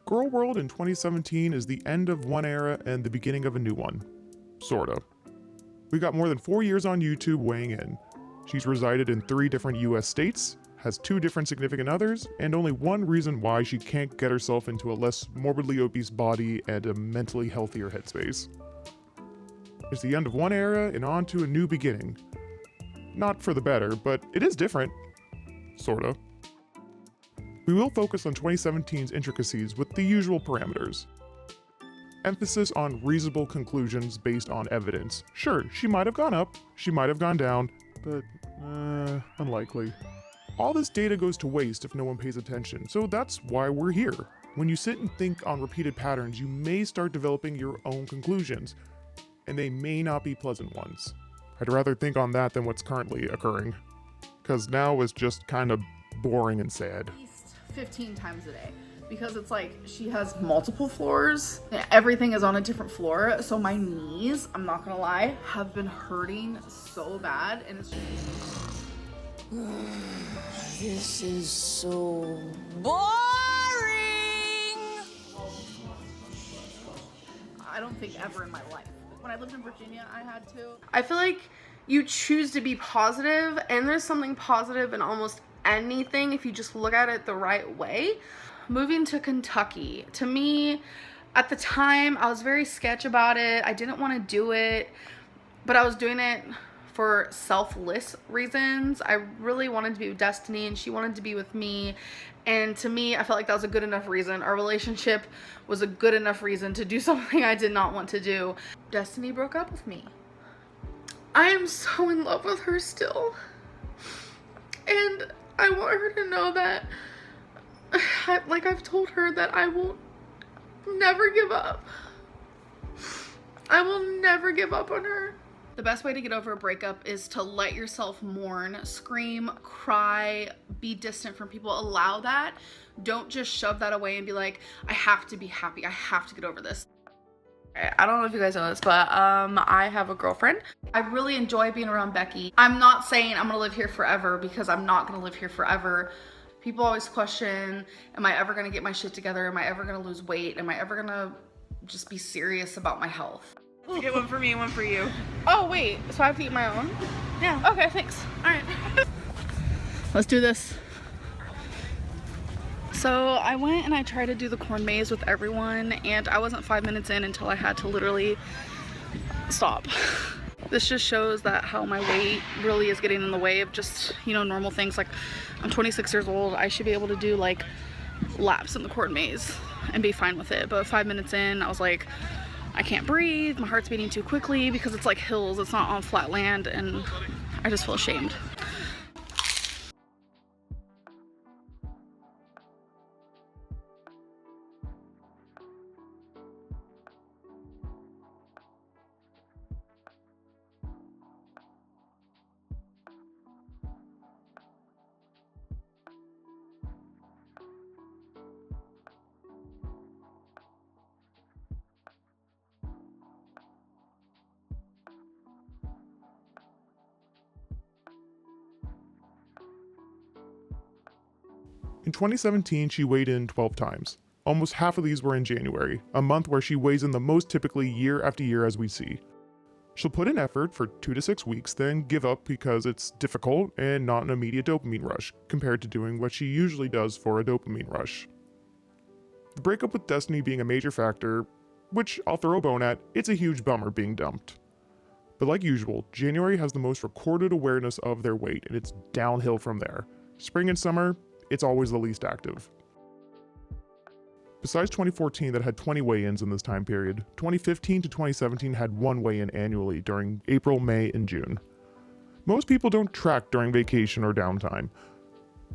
Girl World in 2017 is the end of one era and the beginning of a new one. Sorta. We got more than 4 years on YouTube weighing in. She's resided in 3 different US states, has 2 different significant others, and only one reason why she can't get herself into a less morbidly obese body and a mentally healthier headspace. It's the end of one era and on to a new beginning. Not for the better, but it is different. Sorta. We will focus on 2017's intricacies with the usual parameters. Emphasis on reasonable conclusions based on evidence. Sure, she might have gone up, she might have gone down, but unlikely. All this data goes to waste if no one pays attention, so that's why we're here. When you sit and think on repeated patterns, you may start developing your own conclusions, and they may not be pleasant ones. I'd rather think on that than what's currently occurring, because now it's just kind of boring and sad. 15 times a day, because it's like she has multiple floors. Everything is on a different floor, so my knees, I'm not gonna lie, have been hurting so bad, and it's just this is so boring. I don't think ever in my life. When I lived in Virginia, I had to. I feel like you choose to be positive, and there's something positive in almost anything if you just look at it the right way. Moving to Kentucky, to me, at the time, I was very sketch about it. I didn't want to do it, but I was doing it for selfless reasons. I really wanted to be with Destiny, and she wanted to be with me. And to me, I felt like that was a good enough reason. Our relationship was a good enough reason to do something I did not want to do. Destiny broke up with me. I am so in love with her still. And I want her to know that, like I've told her, that I will never give up. I will never give up on her. The best way to get over a breakup is to let yourself mourn, scream, cry, be distant from people. Allow that. Don't just shove that away and be like, I have to be happy. I have to get over this. I don't know if you guys know this, but I have a girlfriend. I really enjoy being around Becky. I'm not saying I'm gonna live here forever, because I'm not gonna live here forever. People always question, am I ever gonna get my shit together? Am I ever gonna lose weight? Am I ever gonna just be serious about my health? Get one for me and one for you. Oh wait, so I have to eat my own? Yeah. Okay, thanks. All right. Let's do this. So I went and I tried to do the corn maze with everyone, and I wasn't 5 minutes in until I had to literally stop. This just shows that how my weight really is getting in the way of just, you know, normal things. Like, I'm 26 years old. I should be able to do like laps in the corn maze and be fine with it. But 5 minutes in, I was like, I can't breathe. My heart's beating too quickly because it's like hills. It's not on flat land, and I just feel ashamed. In 2017, she weighed in 12 times. Almost half of these were in January, a month where she weighs in the most typically year after year as we see. She'll put in effort for 2 to 6 weeks, then give up because it's difficult and not an immediate dopamine rush, compared to doing what she usually does for a dopamine rush. The breakup with Destiny being a major factor, which I'll throw a bone at, it's a huge bummer being dumped. But like usual, January has the most recorded awareness of their weight, and it's downhill from there. Spring and summer, it's always the least active. Besides 2014 that had 20 weigh-ins in this time period, 2015 to 2017 had 1 weigh-in annually during April, May, and June. Most people don't track during vacation or downtime.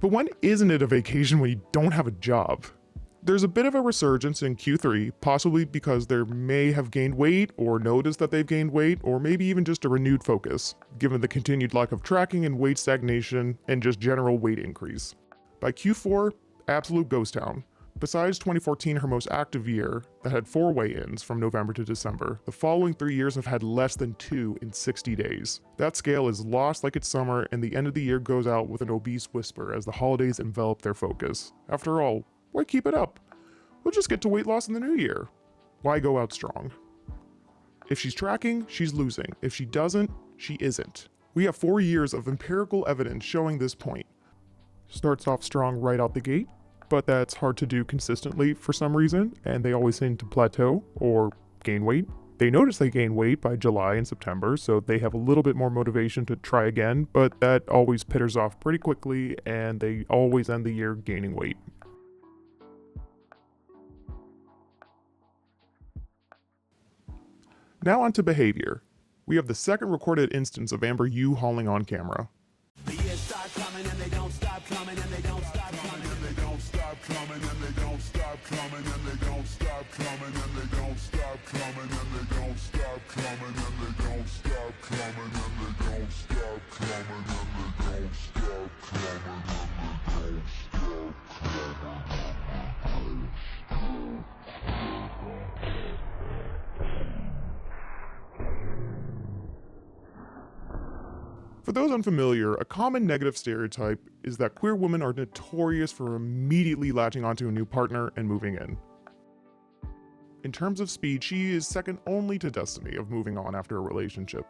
But when isn't it a vacation when you don't have a job? There's a bit of a resurgence in Q3, possibly because they may have gained weight or noticed that they've gained weight, or maybe even just a renewed focus, given the continued lack of tracking and weight stagnation and just general weight increase. By Q4, absolute ghost town. Besides 2014, her most active year, that had 4 weigh-ins from November to December, the following 3 years have had less than 2 in 60 days. That scale is lost like it's summer, and the end of the year goes out with an obese whisper as the holidays envelop their focus. After all, why keep it up? We'll just get to weight loss in the new year. Why go out strong? If she's tracking, she's losing. If she doesn't, she isn't. We have 4 years of empirical evidence showing this point. Starts off strong right out the gate, but that's hard to do consistently for some reason, and they always seem to plateau or gain weight. They notice they gain weight by July and September, so they have a little bit more motivation to try again, but that always pitters off pretty quickly, and they always end the year gaining weight. Now on to behavior. We have the second recorded instance of Amber U-hauling on camera. The years start coming and they don't stop coming and they don't stop coming and they don't stop coming and they don't stop coming and they don't stop coming and they don't stop coming and they don't stop coming and they don't stop coming and they don't stop coming and they don't stop coming and they don't For those unfamiliar, a common negative stereotype is that queer women are notorious for immediately latching onto a new partner and moving in. In terms of speed, she is second only to Destiny of moving on after a relationship.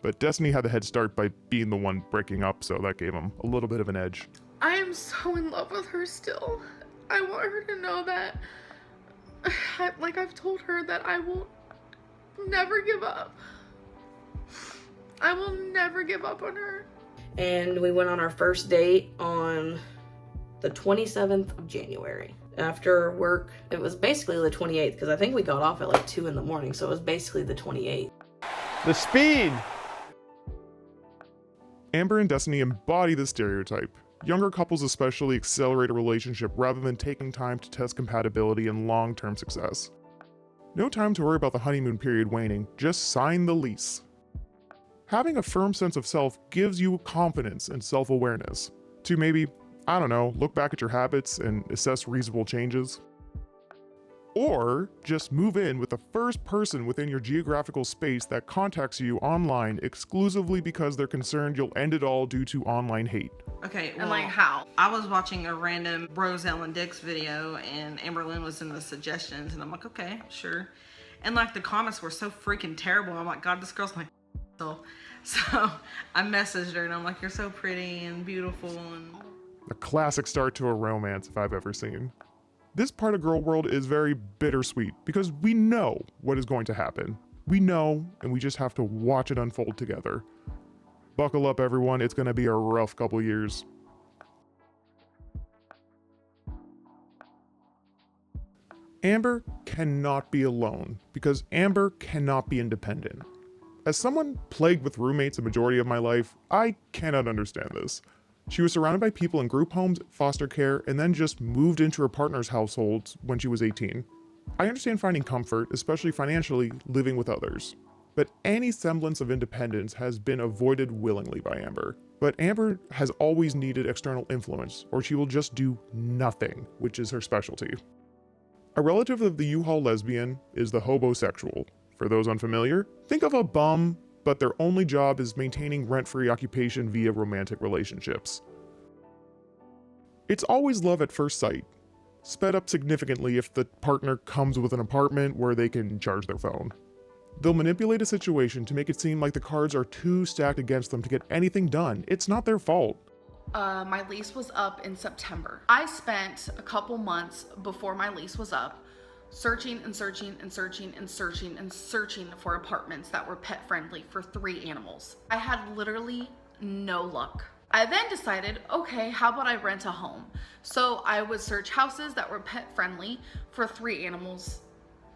But Destiny had the head start by being the one breaking up, so that gave him a little bit of an edge. I am so in love with her still. I want her to know that, like I've told her, that I will never give up. I will never give up on her. And we went on our first date on the 27th of January. After work, it was basically the 28th, because I think we got off at like 2 in the morning, so it was basically the 28th. The speed! Amber and Destiny embody this stereotype. Younger couples especially accelerate a relationship rather than taking time to test compatibility and long-term success. No time to worry about the honeymoon period waning, just sign the lease. Having a firm sense of self gives you confidence and self-awareness to maybe, I don't know, look back at your habits and assess reasonable changes. Or just move in with the first person within your geographical space that contacts you online exclusively because they're concerned you'll end it all due to online hate. Okay, well, And like how? I was watching a random Roselle and Dick's video and Amberlynn was in the suggestions and I'm like, okay, sure. And like the comments were so freaking terrible. I'm like, God, this girl's like so I messaged her and I'm like, you're so pretty and beautiful and A classic start to a romance if I've ever seen. This part of Girl World is very bittersweet because we know what is going to happen. We know, and we just have to watch it unfold together. Buckle up, everyone. It's going to be a rough couple years. Amber cannot be alone because Amber cannot be independent. As someone plagued with roommates a majority of my life, I cannot understand this. She was surrounded by people in group homes, foster care, and then just moved into her partner's household when she was 18. I understand finding comfort, especially financially, living with others. But any semblance of independence has been avoided willingly by Amber. But Amber has always needed external influence, or she will just do nothing, which is her specialty. A relative of the U-Haul lesbian is the hobosexual. For those unfamiliar, think of a bum, but their only job is maintaining rent-free occupation via romantic relationships. It's always love at first sight, sped up significantly if the partner comes with an apartment where they can charge their phone. They'll manipulate a situation to make it seem like the cards are too stacked against them to get anything done. It's not their fault. My lease was up in September. I spent a couple months before my lease was up searching and searching and searching and searching and searching for apartments that were pet friendly for 3 animals. I had literally no luck. I then decided, okay, how about I rent a home? So I would search houses that were pet friendly for 3 animals,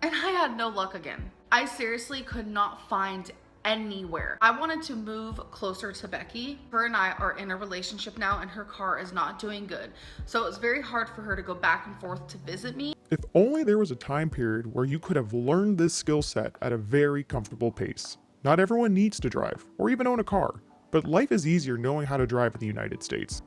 and I had no luck again. I seriously could not find anywhere. I wanted to move closer to Becky. Her and I are in a relationship now and her car is not doing good. So it was very hard for her to go back and forth to visit me. If only there was a time period where you could have learned this skill set at a very comfortable pace. Not everyone needs to drive, or even own a car, but life is easier knowing how to drive in the United States.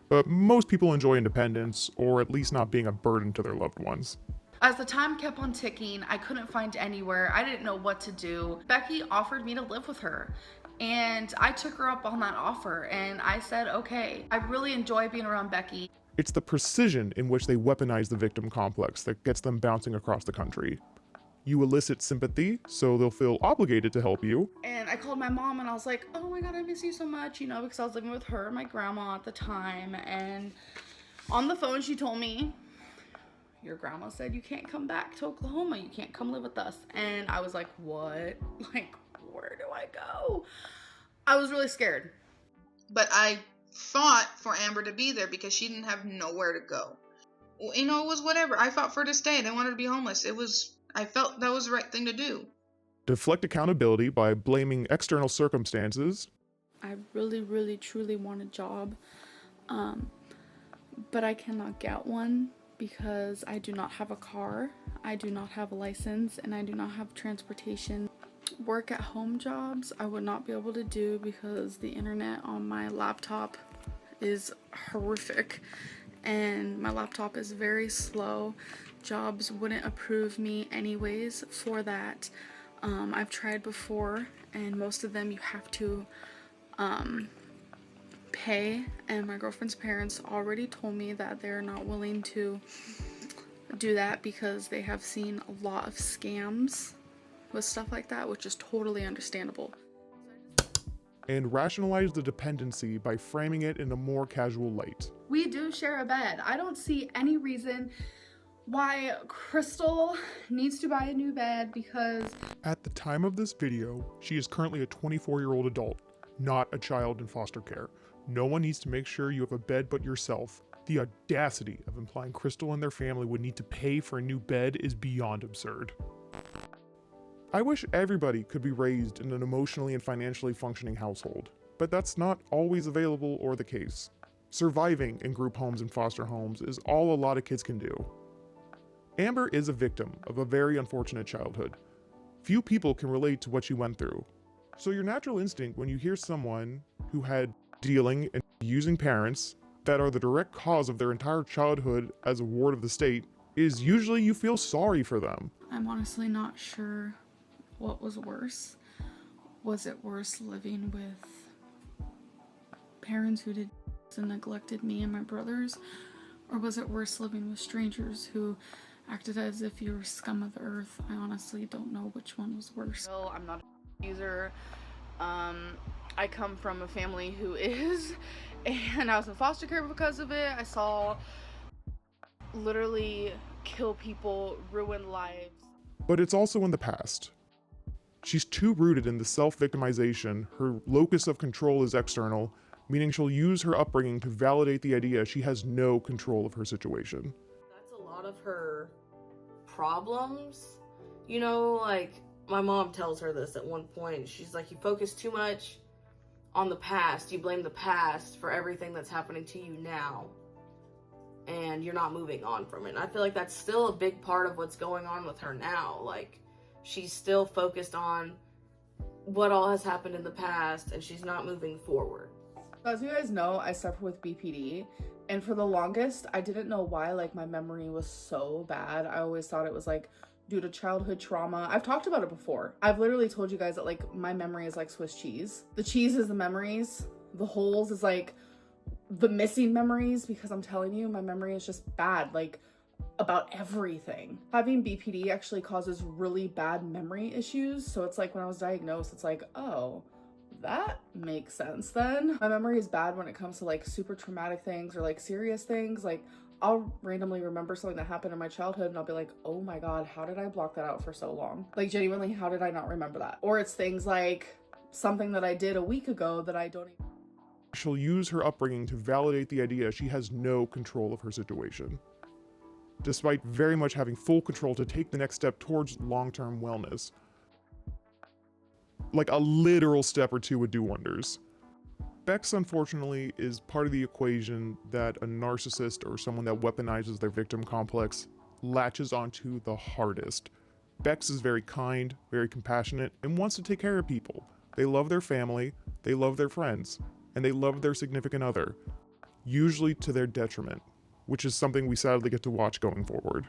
But most people enjoy independence, or at least not being a burden to their loved ones. As the time kept on ticking, I couldn't find anywhere. I didn't know what to do. Becky offered me to live with her, and I took her up on that offer, and I said, okay. I really enjoy being around Becky. It's the precision in which they weaponize the victim complex that gets them bouncing across the country. You elicit sympathy, so they'll feel obligated to help you. And I called my mom and I was like, oh my God, I miss you so much, you know, because I was living with her and my grandma at the time. And on the phone, she told me, your grandma said you can't come back to Oklahoma. You can't come live with us. And I was like, what? Like, where do I go? I was really scared. But I fought for Amber to be there because she didn't have nowhere to go. You know, it was whatever. I fought for her to stay. I didn't want her to be homeless. I felt that was the right thing to do. Deflect accountability by blaming external circumstances. I really, really, truly want a job, but I cannot get one because I do not have a car, I do not have a license, and I do not have transportation. Work at home jobs I would not be able to do because the internet on my laptop is horrific and my laptop is very slow. Jobs wouldn't approve me anyways for that. I've tried before and most of them you have to pay, and my girlfriend's parents already told me that they're not willing to do that because they have seen a lot of scams with stuff like that, which is totally understandable. And rationalize the dependency by framing it in a more casual light. We do share a bed. I don't see any reason why Crystal needs to buy a new bed because At the time of this video, she is currently a 24-year-old adult, not a child in foster care. No one needs to make sure you have a bed but yourself. The audacity of implying Crystal and their family would need to pay for a new bed is beyond absurd. I wish everybody could be raised in an emotionally and financially functioning household, but that's not always available or the case. Surviving in group homes and foster homes is all a lot of kids can do. Amber is a victim of a very unfortunate childhood. Few people can relate to what she went through. So your natural instinct when you hear someone who had dealing and using parents that are the direct cause of their entire childhood as a ward of the state is usually you feel sorry for them. I'm honestly not sure what was worse. Was it worse living with parents who did and neglected me and my brothers? Or was it worse living with strangers who acted as if you were scum of the earth? I honestly don't know which one was worse. no, I'm not a user. I come from a family who is, and I was in foster care because of it. I saw literally kill people, ruin lives. But it's also in the past. She's too rooted in the self-victimization, her locus of control is external, meaning she'll use her upbringing to validate the idea she has no control of her situation. That's a lot of her problems. You know, like, my mom tells her this at one point. She's like, you focus too much on the past. You blame the past for everything that's happening to you now. And you're not moving on from it. And I feel like that's still a big part of what's going on with her now. Like, she's still focused on what all has happened in the past and she's not moving forward. As you guys know, I suffer with BPD, and for the longest, I didn't know why, like, my memory was so bad. I always thought it was, like, due to childhood trauma. I've talked about it before. I've literally told you guys that, like, my memory is like Swiss cheese. The cheese is the memories. The holes is, like, the missing memories, because I'm telling you, my memory is just bad, like, about everything. Having BPD actually causes really bad memory issues, so it's like when I was diagnosed, it's like, oh, that makes sense then. My memory is bad when it comes to like super traumatic things or like serious things. Like, I'll randomly remember something that happened in my childhood and I'll be like, oh my God, how did I block that out for so long? Like, genuinely, how did I not remember that? Or it's things like something that I did a week ago that I don't even... She'll use her upbringing to validate the idea she has no control of her situation, despite very much having full control to take the next step towards long-term wellness. Like a literal step or two would do wonders. Bex, unfortunately, is part of the equation that a narcissist or someone that weaponizes their victim complex latches onto the hardest. Bex is very kind, very compassionate, and wants to take care of people. They love their family, they love their friends, and they love their significant other, usually to their detriment, which is something we sadly get to watch going forward.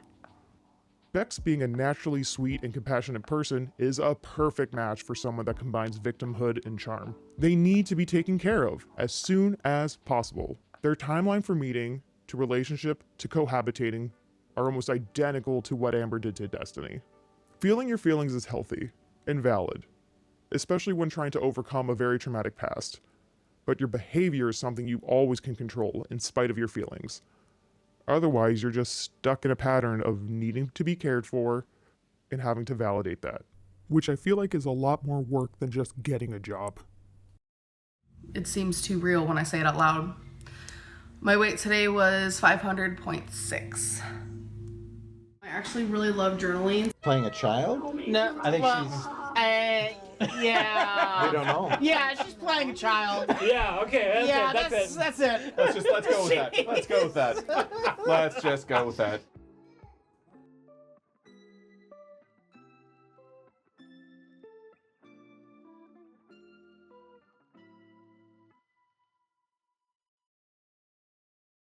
Bex, being a naturally sweet and compassionate person, is a perfect match for someone that combines victimhood and charm. They need to be taken care of as soon as possible. Their timeline for meeting to relationship to cohabitating are almost identical to what Amber did to Destiny. Feeling your feelings is healthy and valid, especially when trying to overcome a very traumatic past. But your behavior is something you always can control in spite of your feelings. Otherwise, you're just stuck in a pattern of needing to be cared for and having to validate that, which I feel like is a lot more work than just getting a job. It seems too real when I say it out loud. My weight today was 500.6. I actually really love journaling. Playing a child? No, I think yeah. We don't know. Yeah, she's playing a child. Yeah, okay, That's it. Let's go with that. Let's go with that. Let's just go with that.